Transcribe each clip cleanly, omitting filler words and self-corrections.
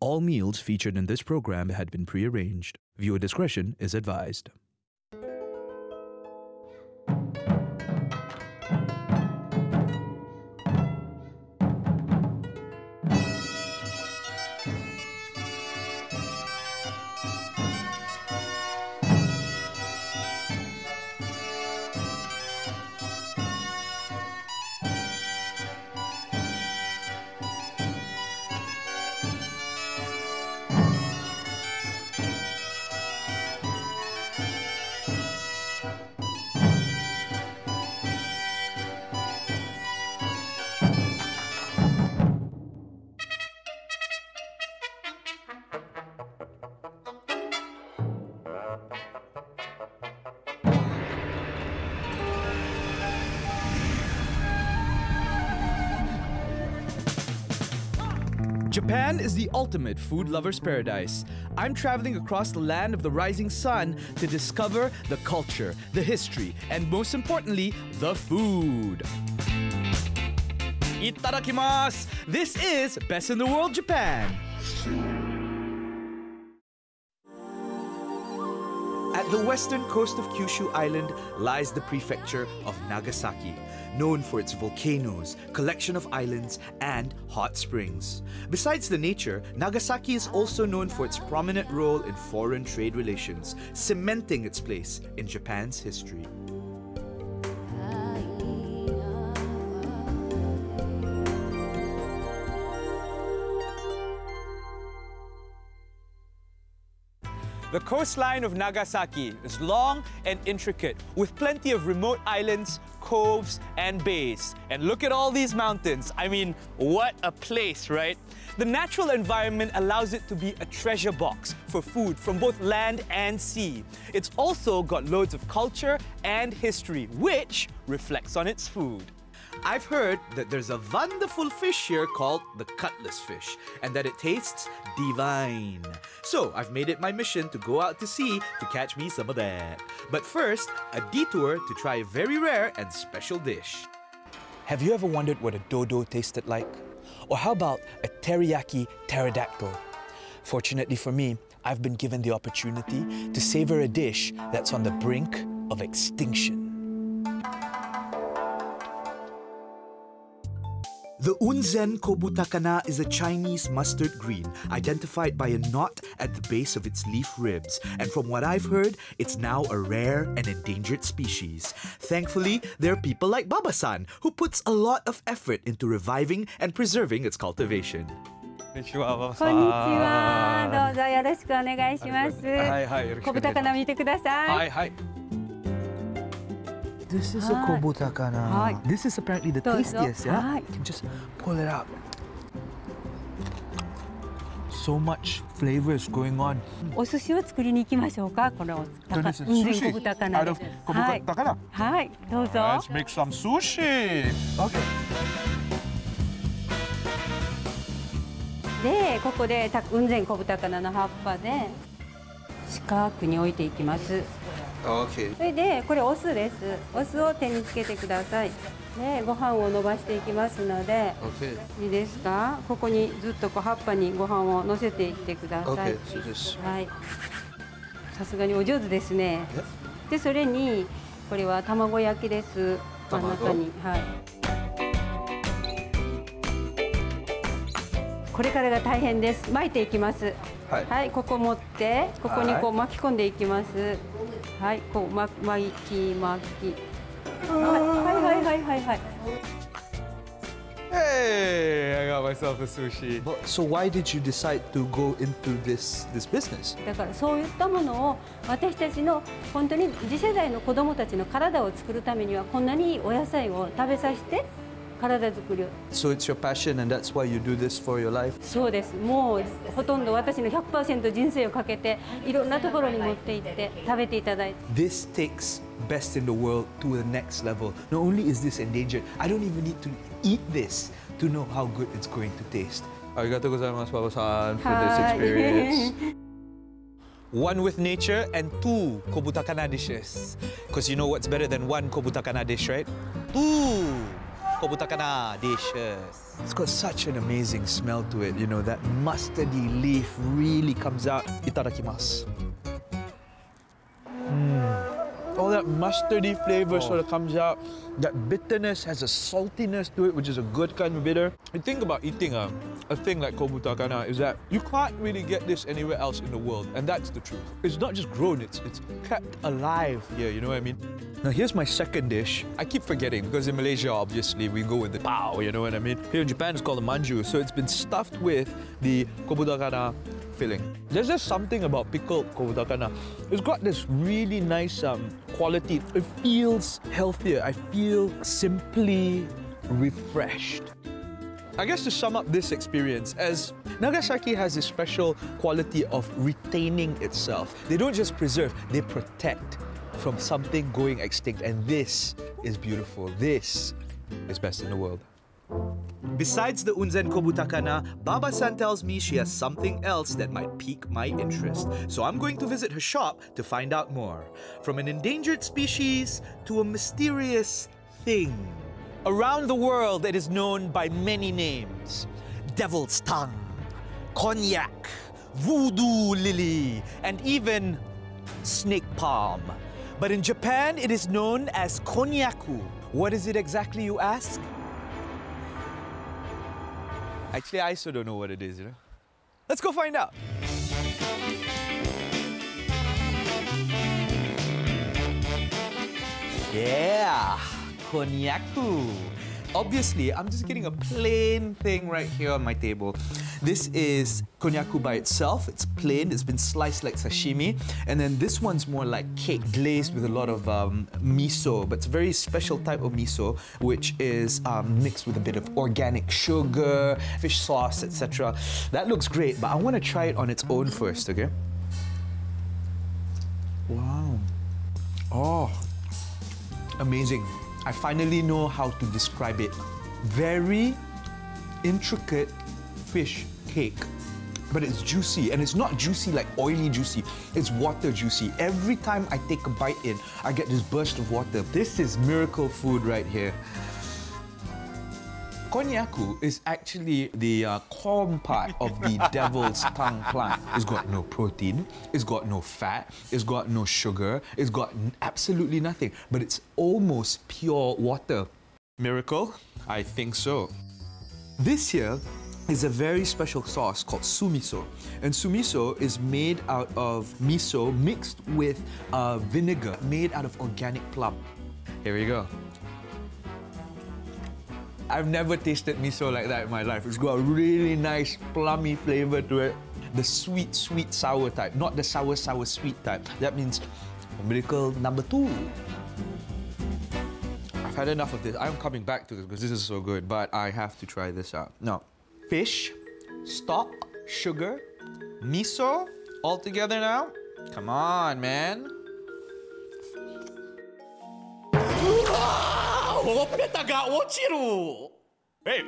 All meals featured in this program had been prearranged. Viewer discretion is advised. Japan is the ultimate food lover's paradise. I'm traveling across the land of the rising sun to discover the culture, the history, and most importantly, the food. Itadakimasu! This is Best in the World Japan. At the western coast of Kyushu Island lies the prefecture of Nagasaki, known for its volcanoes, collection of islands, and hot springs. Besides the nature, Nagasaki is also known for its prominent role in foreign trade relations, cementing its place in Japan's history. The coastline of Nagasaki is long and intricate, with plenty of remote islands, coves, and bays. And look at all these mountains. I mean, what a place, right? The natural environment allows it to be a treasure box for food from both land and sea. It's also got loads of culture and history, which reflects on its food. I've heard that there's a wonderful fish here called the cutlass fish, and that it tastes divine. So I've made it my mission to go out to sea to catch me some of that. But first, a detour to try a very rare and special dish. Have you ever wondered what a dodo tasted like? Or how about a teriyaki pterodactyl? Fortunately for me, I've been given the opportunity to savor a dish that's on the brink of extinction. The unzen kobutakana is a Chinese mustard green, identified by a knot at the base of its leaf ribs. And from what I've heard, it's now a rare and endangered species. Thankfully, there are people like Baba-san, who puts a lot of effort into reviving and preserving its cultivation. こんにちは。どうぞよろしくお願いします。はいはい、よろしくお願いします。小豚かな見てください。はいはい。 This is a kobutakana. This is apparently the tastiest, yeah? You can just pull it out. So much flavor is going on. お寿司を作りに行きましょうか。この運転小豚かなで。はい。はい、どうぞ。Let's make some sushi. Okay. で、ここで雲仙小豚かなの葉っぱで四角に置いていきます。 Okay. それでこれお酢です。お酢を手につけてください。で、ご飯を伸ばしていきますので、いいですか？ここにずっとこう葉っぱにご飯を乗せていってください。はい。さすがにお上手ですね。で、それにこれは卵焼きです。真ん中に、はい。これからが大変です。巻いていきます。はい。はい、ここ持ってここにこう巻き込んでいきます。 はい、こう巻き。はい。 Hey, I got myself a sushi. So why did you decide to go into this business? だからそういったものを私たちの本当に次世代の子どもたちの体を作るためにはこんなにいいお野菜を食べさせて体作りを。 So it's your passion and that's why you do this for your life? そうです。もうほとんど私の 100% 人生をかけていろんなところに持って行って食べていただいて。 This takes best in the world to the next level. Not only is this endangered, I don't even need to eat this to know how good it's going to taste. Arigatou gozaimasu, Baba-san, for this experience. One with nature and two kobutakana dishes. Because you know what's better than one kobutakana dish, right? Two! kobutakana dishes. It's got such an amazing smell to it, you know, that mustardy leaf really comes out. Itadakimasu. All that mustardy flavor sort of comes out. That bitterness has a saltiness to it, which is a good kind of bitter. The thing about eating a thing like kobutakana is that you can't really get this anywhere else in the world, and that's the truth. It's not just grown, it's kept alive here, you know what I mean? Now here's my second dish. I keep forgetting because in Malaysia, obviously, we go with the pao, you know what I mean? Here in Japan, it's called a manju, so it's been stuffed with the kobutakana filling. There's just something about pickled kobutakana. It's got this really nice quality. It feels healthier. I feel simply refreshed. I guess to sum up this experience, as Nagasaki has this special quality of retaining itself. They don't just preserve, they protect from something going extinct. And this is beautiful. This is best in the world. Besides the unzen kobutakana, Baba-san tells me she has something else that might pique my interest. So I'm going to visit her shop to find out more. From an endangered species to a mysterious thing. Around the world, it is known by many names. Devil's tongue, cognac, voodoo lily, and even snake palm. But in Japan, it is known as konnyaku. What is it exactly, you ask? Actually, I still don't know what it is, you know? Let's go find out. Yeah, konnyaku. Obviously, I'm just getting a plain thing right here on my table. This is konnyaku by itself. It's plain, it's been sliced like sashimi. And then this one's more like cake, glazed with a lot of miso. But it's a very special type of miso, which is mixed with a bit of organic sugar, fish sauce, etc. That looks great, but I want to try it on its own first, okay? Wow. Oh, amazing. I finally know how to describe it. Very intricate fish cake, but it's juicy, and it's not juicy like oily juicy, it's water juicy. Every time I take a bite in, I get this burst of water. This is miracle food right here. Konnyaku is actually the corn part of the devil's tongue plant. It's got no protein, it's got no fat, it's got no sugar, it's got absolutely nothing, but it's almost pure water. Miracle? I think so. This here is a very special sauce called sumiso. And sumiso is made out of miso mixed with vinegar made out of organic plum. Here we go. I've never tasted miso like that in my life. It's got a really nice plummy flavor to it. The sweet, sweet, sour type, not the sour, sour, sweet type. That means miracle number 2. I've had enough of this. I'm coming back to this because this is so good, but I have to try this out. Now, fish, stock, sugar, miso, all together now. Come on, man. Hey,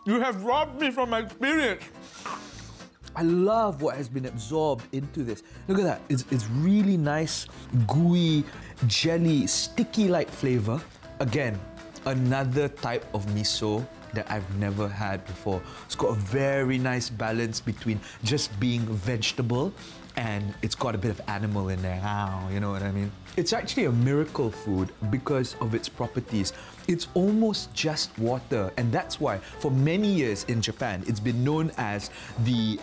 you have robbed me from my experience. I love what has been absorbed into this. Look at that. It's really nice, gooey, jelly, sticky-like flavor. Again, another type of miso that I've never had before. It's got a very nice balance between just being vegetable and it's got a bit of animal in there. You know what I mean? It's actually a miracle food because of its properties. It's almost just water, and that's why for many years in Japan, it's been known as the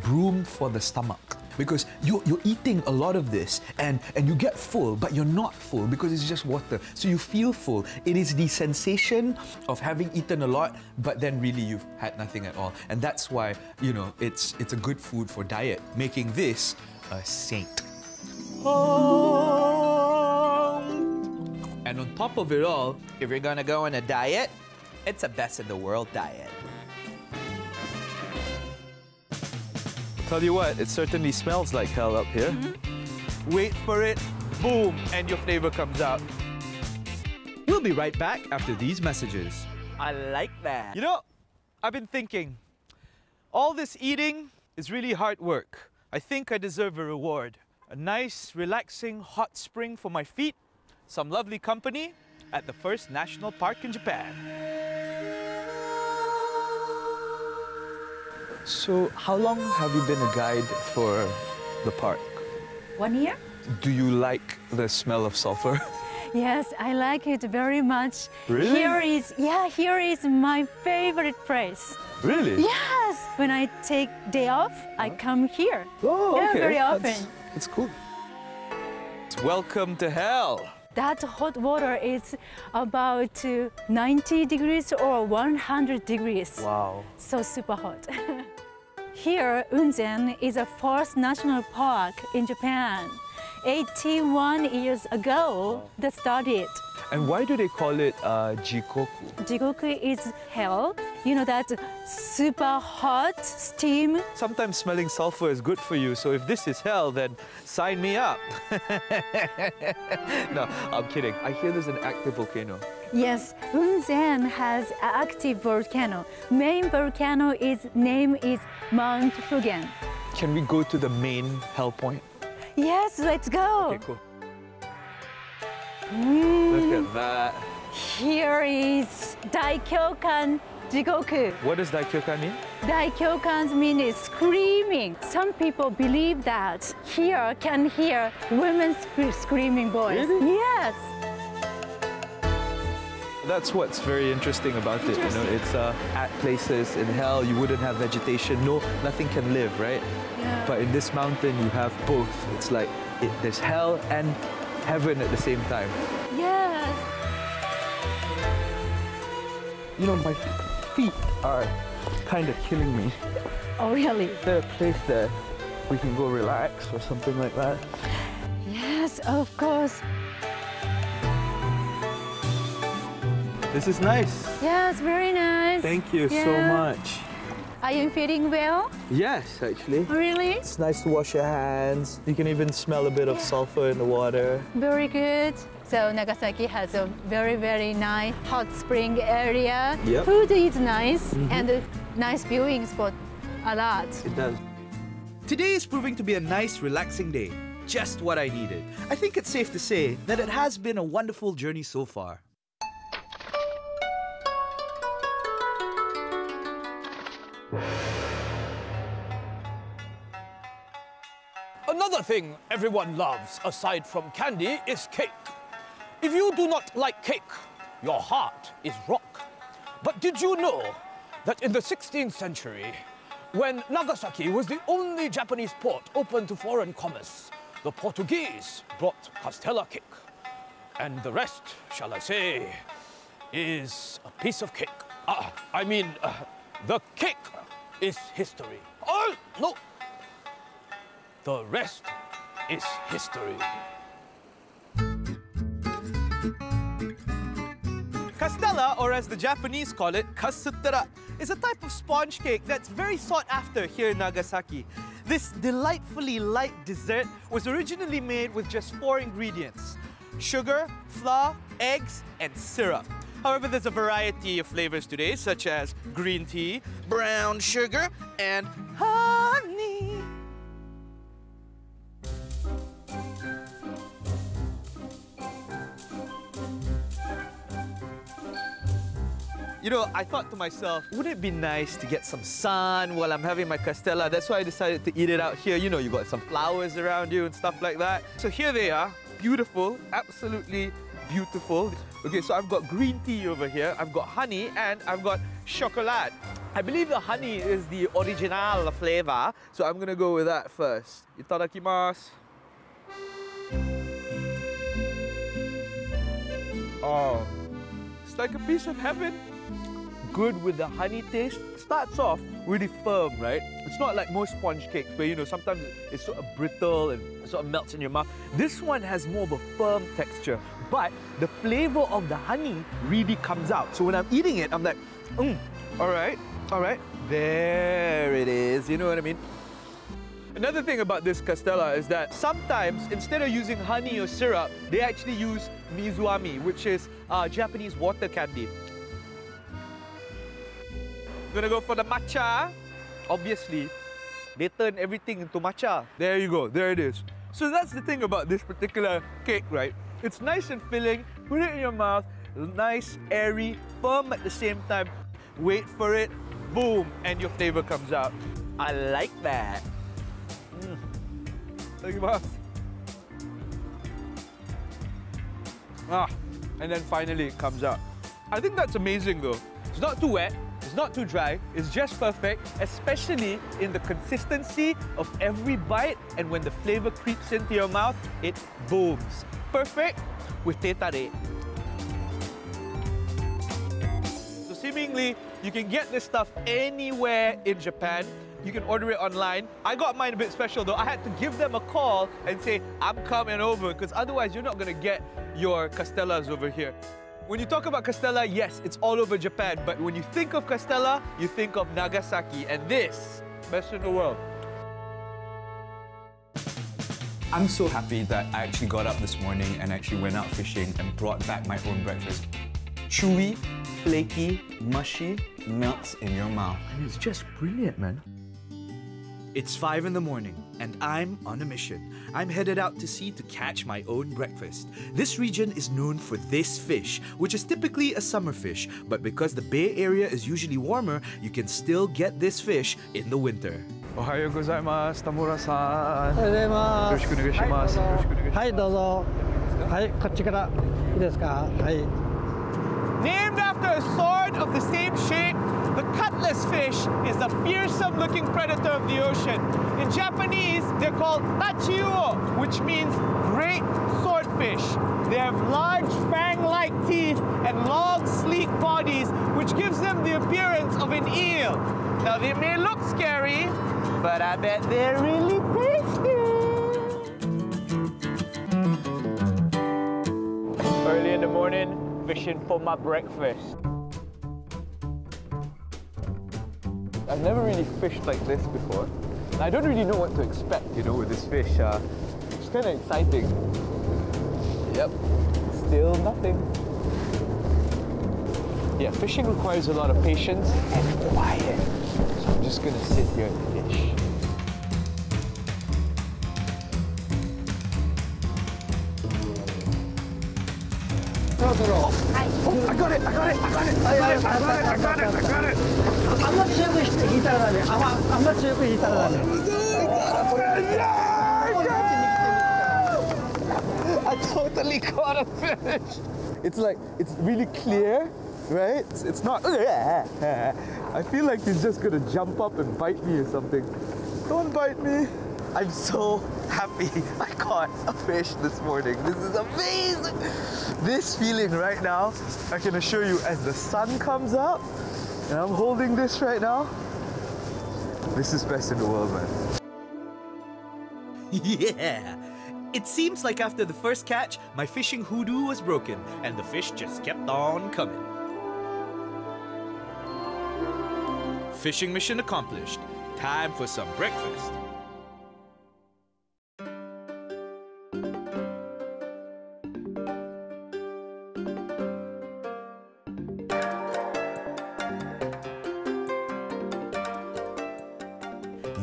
broom for the stomach. Because you're eating a lot of this and you get full, but you're not full because it's just water. So you feel full. It is the sensation of having eaten a lot, but then really you've had nothing at all. And that's why, you know, it's a good food for diet, making this a saint. And on top of it all, if you're gonna go on a diet, it's a best in the world diet. Tell you what, it certainly smells like hell up here. Wait for it, boom, and your flavor comes out. We'll be right back after these messages. I like that. You know, I've been thinking, all this eating is really hard work. I think I deserve a reward. A nice, relaxing hot spring for my feet, some lovely company, at the first national park in Japan. So, how long have you been a guide for the park? 1 year? Do you like the smell of sulfur? Yes, I like it very much. Really? Here is my favorite place. Really? Yes! When I take day off, I come here. Oh, Yeah, okay. very often. That's cool. Welcome to hell. That hot water is about 90 degrees or 100 degrees. Wow. So super hot. Here, Unzen is a first national park in Japan. 81 years ago, they started. And why do they call it Jikoku? Jigoku is hell. You know that super hot steam. Sometimes smelling sulfur is good for you, so if this is hell, then sign me up. No, I'm kidding. I hear there's an active volcano. Yes, Unzen has an active volcano. Main volcano name is Mount Fugen. Can we go to the main hell point? Yes, let's go. Okay, cool. Look at that. Here is Daikyokan Jigoku. What does Daikyokan mean? Daikyokan means screaming. Some people believe that here can hear women's screaming voice. Really? Yes. That's what's very interesting about it. You know, it's at places in hell you wouldn't have vegetation. Nothing can live, right? Yeah. But in this mountain you have both. It's like there's hell and heaven at the same time. Yes. You know, my feet are kind of killing me. Oh, really? Is there a place that we can go relax or something like that? Yes, of course. This is nice. Yes, very nice. Thank you so Yeah. much. Are you feeling well? Yes, actually. Really? It's nice to wash your hands. You can even smell a bit of sulfur in the water. Very good. So Nagasaki has a very, very nice hot spring area. Yep. Food is nice and a nice viewing spot a lot. It does. Today is proving to be a nice, relaxing day. Just what I needed. I think it's safe to say that it has been a wonderful journey so far. Another thing everyone loves, aside from candy, is cake. If you do not like cake, your heart is rock. But did you know that in the 16th century, when Nagasaki was the only Japanese port open to foreign commerce, the Portuguese brought castella cake. And the rest, shall I say, is a piece of cake. The cake is history. Oh, no! The rest is history. Castella, or as the Japanese call it, kasutara, is a type of sponge cake that's very sought after here in Nagasaki. This delightfully light dessert was originally made with just 4 ingredients: sugar, flour, eggs, and syrup. However, there's a variety of flavors today, such as green tea, brown sugar, and honey. You know, I thought to myself, wouldn't it be nice to get some sun while I'm having my castella? That's why I decided to eat it out here. You know, you got some flowers around you and stuff like that. So here they are, beautiful, absolutely beautiful. Okay, so I've got green tea over here, I've got honey, and I've got chocolate. I believe the honey is the original flavor, so I'm gonna go with that first. Itadakimasu. Oh, it's like a piece of heaven. Good with the honey taste. Starts off really firm, right? It's not like most sponge cakes where, you know, sometimes it's sort of brittle and sort of melts in your mouth. This one has more of a firm texture, but the flavor of the honey really comes out. So when I'm eating it, I'm like, all right, there it is. You know what I mean? Another thing about this castella is that sometimes, instead of using honey or syrup, they actually use mizuami, which is Japanese water candy. Gonna go for the matcha. Obviously, they turn everything into matcha. There you go, there it is. So that's the thing about this particular cake, right? It's nice and filling, put it in your mouth, Nice, airy, firm at the same time. Wait for it, boom, and your flavor comes out. I like that. And then finally it comes out. I think that's amazing though. It's not too wet, it's not too dry, it's just perfect, especially in the consistency of every bite, and when the flavor creeps into your mouth, it booms. Perfect with Rthei Deeo. So seemingly, you can get this stuff anywhere in Japan. You can order it online. I got mine a bit special though. I had to give them a call and say, I'm coming over, because otherwise you're not gonna get your castellas over here. When you talk about castella, yes, it's all over Japan, but when you think of castella, you think of Nagasaki, and this, best in the world. I'm so happy that I actually got up this morning and actually went out fishing and brought back my own breakfast. Chewy, flaky, mushy, melts in your mouth. And it's just brilliant, man. It's 5 in the morning, and I'm on a mission. I'm headed out to sea to catch my own breakfast. This region is known for this fish, which is typically a summer fish, but because the Bay Area is usually warmer, you can still get this fish in the winter. Ohayou gozaimasu, Tamura-san. Ohayou gozaimasu. よろしくお願いします。よろしくお願いします。はいどうぞ。はいこっちからいいですか。はい。 Named after a sword of the same shape, the cutlass fish is a fearsome-looking predator of the ocean. In Japanese, they're called tachiuo, which means great swordfish. They have large fang-like teeth and long, sleek bodies, which gives them the appearance of an eel. Now, they may look scary, but I bet they're really tasty. Early in the morning, fishing for my breakfast. I've never really fished like this before. I don't really know what to expect, you know, with this fish. It's kind of exciting. Yep, still nothing. Yeah, fishing requires a lot of patience and quiet. So I'm just gonna sit here and fish. Oh, I got it! I got it! I got it! I got it! I got it! I got it! I got it! あんま強く引いたらダメ。あんま強く引いたらダメ。I totally caught a fish! It's like, it's really clear, right? It's not... I feel like he's just gonna jump up and bite me or something. Don't bite me! I'm so happy I caught a fish this morning. This is amazing! This feeling right now, I can assure you, as the sun comes up, and I'm holding this right now, this is best in the world, man. Yeah! It seems like after the first catch, my fishing hoodoo was broken, and the fish just kept on coming. Fishing mission accomplished. Time for some breakfast.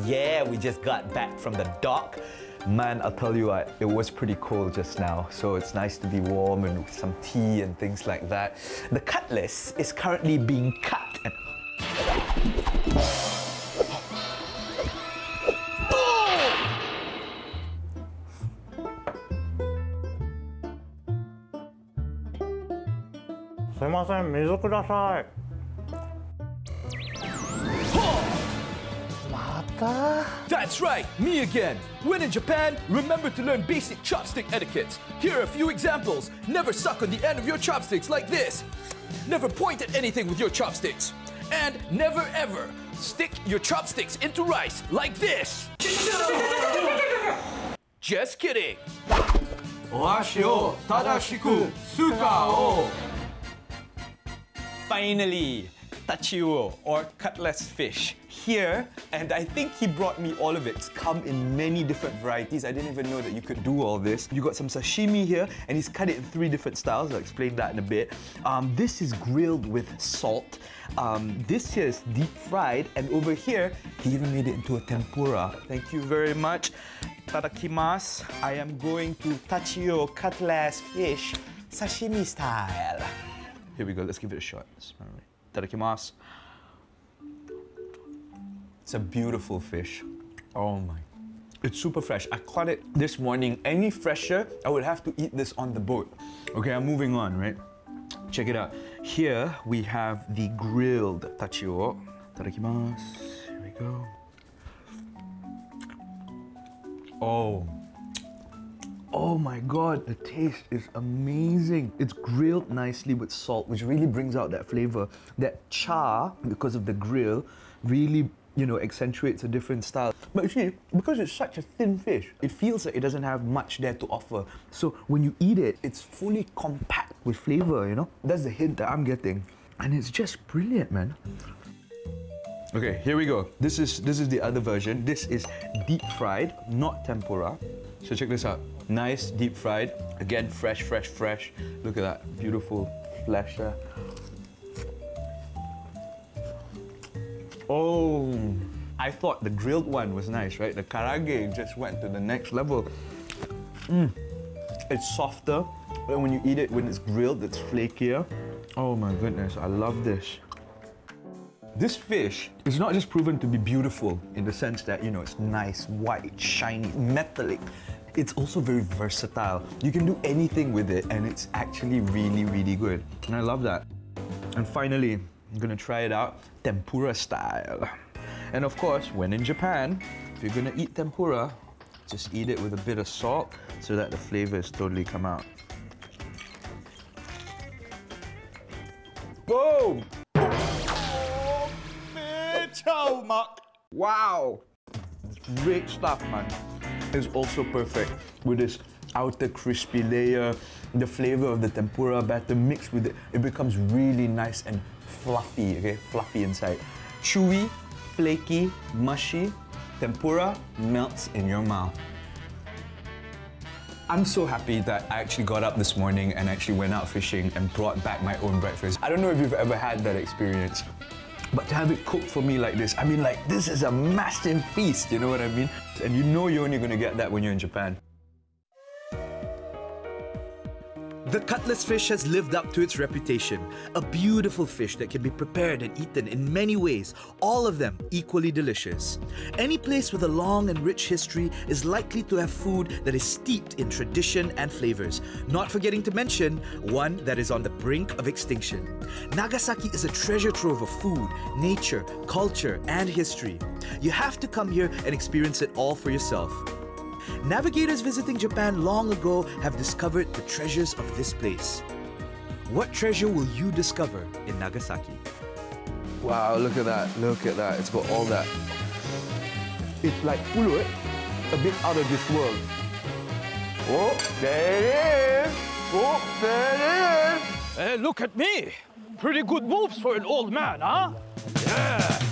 Yeah, we just got back from the dock. Man, I'll tell you what, it was pretty cold just now, so it's nice to be warm and with some tea and things like that. The cutlass is currently being cut and... That's right, me again. When in Japan, remember to learn basic chopstick etiquette. Here are a few examples. Never suck on the end of your chopsticks like this. Never point at anything with your chopsticks. And never ever stick your chopsticks into rice like this. Just kidding. Oashi o tadashiku suka o. Finally, tachiuo or cutlass fish. Here, and I think he brought me all of it. It's come in many different varieties. I didn't even know that you could do all this. You got some sashimi here, and he's cut it in 3 different styles. I'll explain that in a bit. This is grilled with salt. This here is deep fried, and over here, he even made it into a tempura. Thank you very much. Itadakimasu. I am going to tachiuo cutlass fish sashimi style. Here we go, let's give it a shot. Itadakimasu. It's a beautiful fish. Oh my. It's super fresh. I caught it this morning. Any fresher, I would have to eat this on the boat. Okay, I'm moving on, right? Check it out. Here we have the grilled tachio. Itadakimasu. Here we go. Oh my god, the taste is amazing. It's grilled nicely with salt, which really brings out that flavor. That char, because of the grill, really, you know, accentuates a different style. But you see, because it's such a thin fish, it feels like it doesn't have much there to offer. So when you eat it, it's fully compact with flavor, you know? That's the hint that I'm getting. And it's just brilliant, man. Okay, here we go. This is the other version. This is deep fried, not tempura. So check this out. Nice, deep fried. Again, fresh, fresh, fresh. Look at that beautiful flesh there. Oh, I thought the grilled one was nice, right? The karage just went to the next level. It's softer, but when you eat it, when it's grilled, it's flakier. Oh my goodness, I love this. This fish is not just proven to be beautiful in the sense that, you know, it's nice, white, shiny, metallic. It's also very versatile. You can do anything with it, and it's actually really, really good. And I love that. And finally, I'm gonna try it out tempura style. And of course, when in Japan, if you're gonna eat tempura, just eat it with a bit of salt so that the flavors totally come out. Boom! Wow! Great stuff, man. It's also perfect with this outer crispy layer, the flavor of the tempura batter mixed with it. It becomes really nice and fluffy, okay? Fluffy inside. Chewy, flaky, mushy. Tempura melts in your mouth. I'm so happy that I actually got up this morning and actually went out fishing and brought back my own breakfast. I don't know if you've ever had that experience, but to have it cooked for me like this, I mean, like, this is a massive feast, you know what I mean? And you know you're only gonna get that when you're in Japan. The cutlass fish has lived up to its reputation. A beautiful fish that can be prepared and eaten in many ways, all of them equally delicious. Any place with a long and rich history is likely to have food that is steeped in tradition and flavors, not forgetting to mention one that is on the brink of extinction. Nagasaki is a treasure trove of food, nature, culture, and history. You have to come here and experience it all for yourself. Navigators visiting Japan long ago have discovered the treasures of this place. What treasure will you discover in Nagasaki? Wow, look at that, look at that. It's got all that. It's like pulut, a bit out of this world. Oh, there it is! Oh, there it is! Hey, look at me! Pretty good moves for an old man, huh? Yeah!